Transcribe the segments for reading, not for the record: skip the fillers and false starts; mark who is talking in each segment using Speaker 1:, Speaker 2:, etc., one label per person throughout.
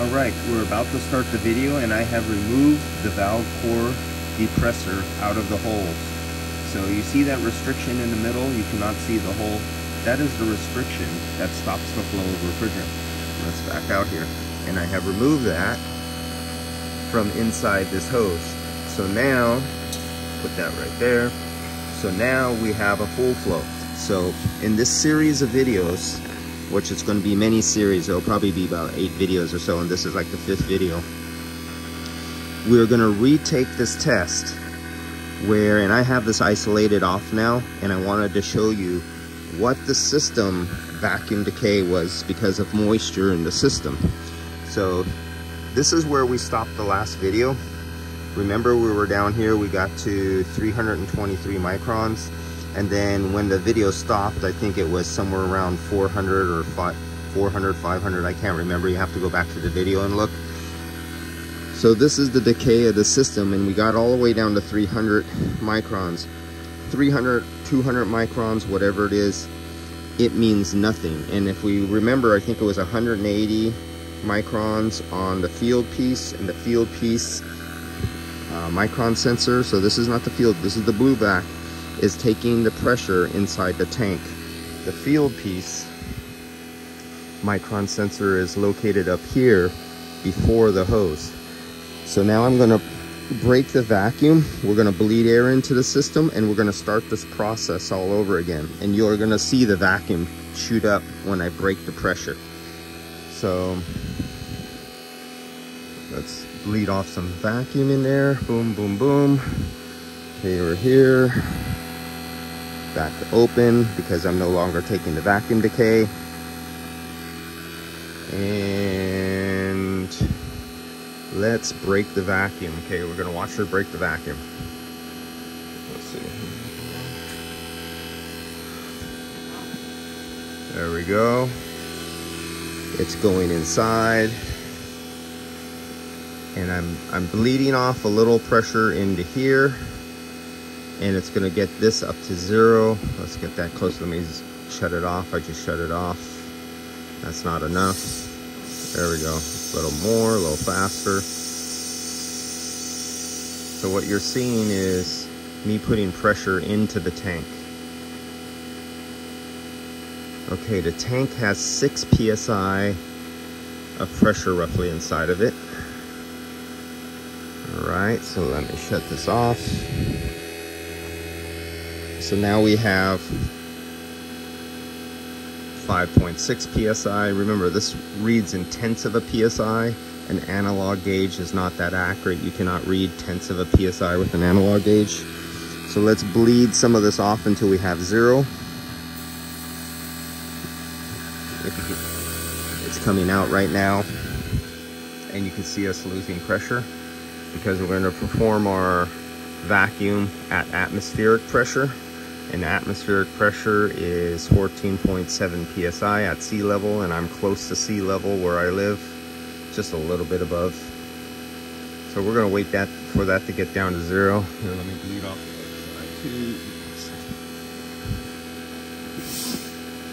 Speaker 1: Alright, we're about to start the video and I have removed the valve core depressor out of the holes. So you see that restriction in the middle? You cannot see the hole. That is the restriction that stops the flow of refrigerant. Let's back out here. And I have removed that from inside this hose. So now, put that right there. So now we have a full flow. So in this series of videos, which is going to be many series, it'll probably be about 8 videos or so, and this is like the 5th video. We're going to retake this test where, and I have this isolated off now, and I wanted to show you what the system vacuum decay was because of moisture in the system. So this is where we stopped the last video. Remember, we were down here, we got to 323 microns. And then when the video stopped, I think it was somewhere around 400 or 400, 500, I can't remember. You have to go back to the video and look. So this is the decay of the system, and we got all the way down to 300 microns. 300, 200 microns, whatever it is, it means nothing. And if we remember, I think it was 180 microns on the Fieldpiece, and the Fieldpiece micron sensor. So this is not the field, this is the blue vac, is taking the pressure inside the tank. The Fieldpiece micron sensor is located up here before the hose. So now I'm going to break the vacuum. We're going to bleed air into the system, and we're going to start this process all over again. And you're going to see the vacuum shoot up when I break the pressure. So let's bleed off some vacuum in there. Boom, boom, boom. Okay, we're here. Back to open because I'm no longer taking the vacuum decay. And let's break the vacuum. Okay, we're gonna watch her break the vacuum. Let's see. There we go. It's going inside. And I'm bleeding off a little pressure into here. And it's gonna get this up to 0. Let's get that close. Let me just shut it off. I just shut it off. That's not enough. There we go. A little more, a little faster. So what you're seeing is me putting pressure into the tank. Okay, the tank has 6 psi of pressure roughly inside of it. All right, so let me shut this off. So now we have 5.6 psi. Remember, this reads in tenths of a psi. An analog gauge is not that accurate. You cannot read tenths of a psi with an analog gauge. So let's bleed some of this off until we have 0. It's coming out right now, and you can see us losing pressure because we're going to perform our vacuum at atmospheric pressure. And atmospheric pressure is 14.7 psi at sea level, and I'm close to sea level where I live, just a little bit above. So we're going to wait for that to get down to 0. Here, let me bleed off the side too.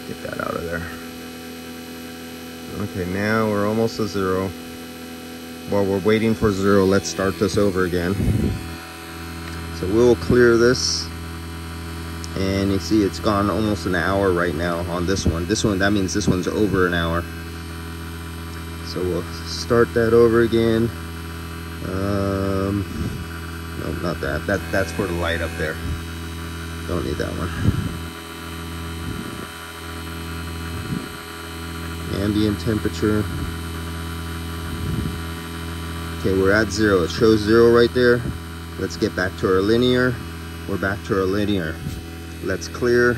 Speaker 1: Get that out of there. Okay, now we're almost to 0. While we're waiting for 0, let's start this over again. So we'll clear this. And you see it's gone almost an hour right now on this one. This one, that means this one's over an hour. So we'll start that over again. No, not that. That's for the light up there. Don't need that one. Ambient temperature. Okay, we're at 0. It shows 0 right there. Let's get back to our linear. We're back to our linear. Let's clear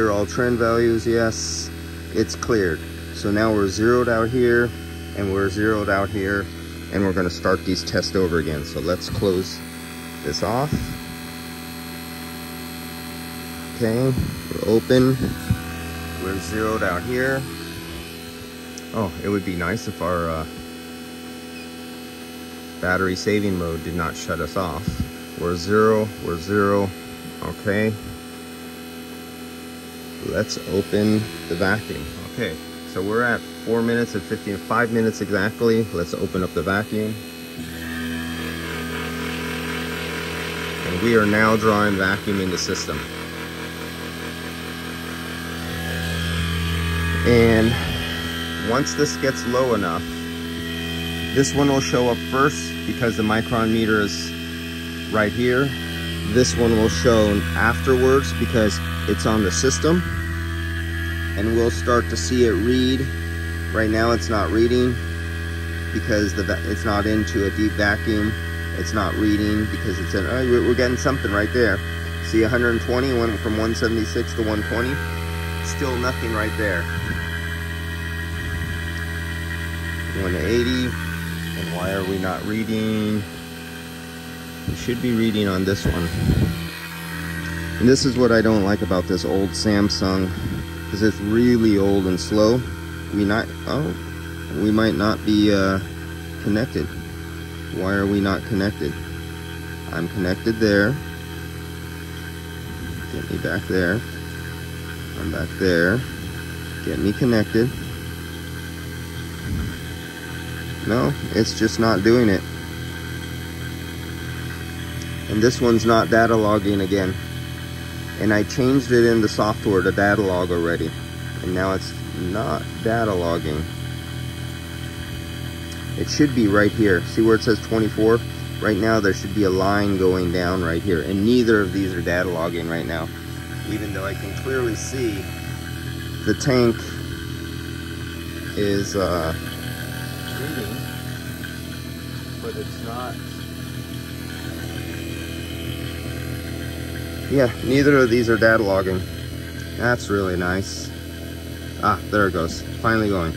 Speaker 1: all trend values. Yes, it's cleared. So now we're zeroed out here, and we're zeroed out here, and we're going to start these tests over again. So let's close this off. Okay, we're open. We're zeroed out here. Oh, it would be nice if our battery saving mode did not shut us off. We're 0, we're 0. Okay, let's open the vacuum. Okay, so we're at 4 minutes and 5 minutes exactly. Let's open up the vacuum. And we are now drawing vacuum in the system. And once this gets low enough, this one will show up first because the micron meter is right here. This one will show afterwards because it's on the system. And we'll start to see it read. Right now it's not reading because it's not into a deep vacuum. It's not reading because it's in, oh, we're getting something right there. See, 120 went from 176 to 120. Still nothing right there. 180. And why are we not reading? We should be reading on this one. And this is what I don't like about this old Samsung, because it's really old and slow. We might not be connected. Why are we not connected? I'm connected there. Get me back there. I'm back there. Get me connected. No, it's just not doing it. And this one's not data logging again. And I changed it in the software to data log already. And now it's not data logging. It should be right here. See where it says 24? Right now there should be a line going down right here. And neither of these are data logging right now. Even though I can clearly see the tank is reading, but it's not. Yeah, neither of these are data logging. That's really nice. Ah, there it goes. Finally going.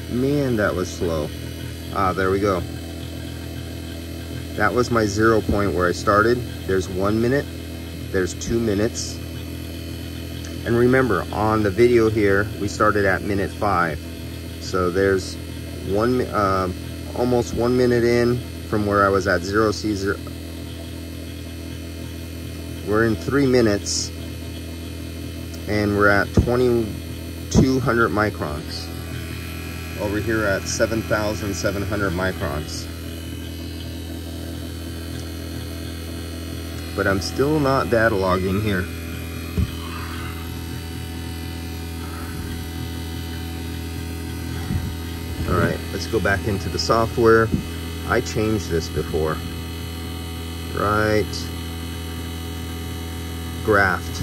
Speaker 1: Man, that was slow. Ah, there we go. That was my 0 point where I started. There's 1 minute. There's 2 minutes. And remember, on the video here, we started at minute 5. So there's almost 1 minute in from where I was at 0C0. We're in 3 minutes, and we're at 2200 microns. Over here at 7,700 microns. But I'm still not data logging here. Alright, let's go back into the software. I changed this before. Right. Graphed.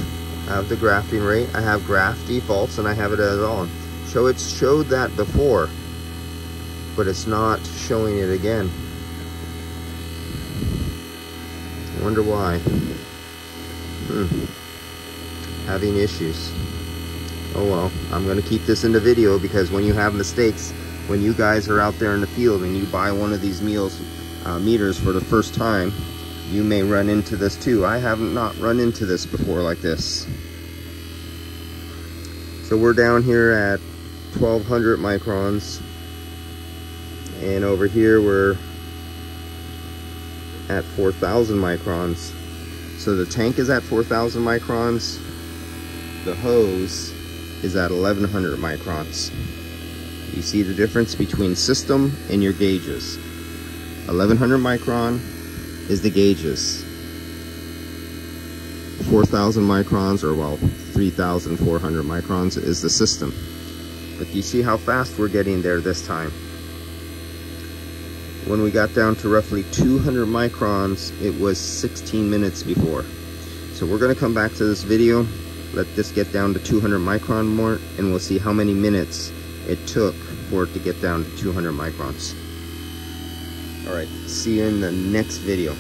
Speaker 1: I have the grafting rate. I have graph defaults and I have it as on. So it showed that before, but it's not showing it again. I wonder why. Having issues. Oh well, I'm gonna keep this in the video because when you have mistakes, when you guys are out there in the field and you buy one of these meters for the first time, you may run into this too. I have not run into this before like this. So we're down here at 1200 microns, and over here we're at 4000 microns. So the tank is at 4000 microns, the hose is at 1100 microns. You see the difference between system and your gauges. 1100 micron is the gauges. 4,000 microns, or well, 3,400 microns is the system. But you see how fast we're getting there this time. When we got down to roughly 200 microns, it was 16 minutes before. So we're gonna come back to this video, let this get down to 200 micron more, and we'll see how many minutes it took for it to get down to 200 microns. All right, see you in the next video.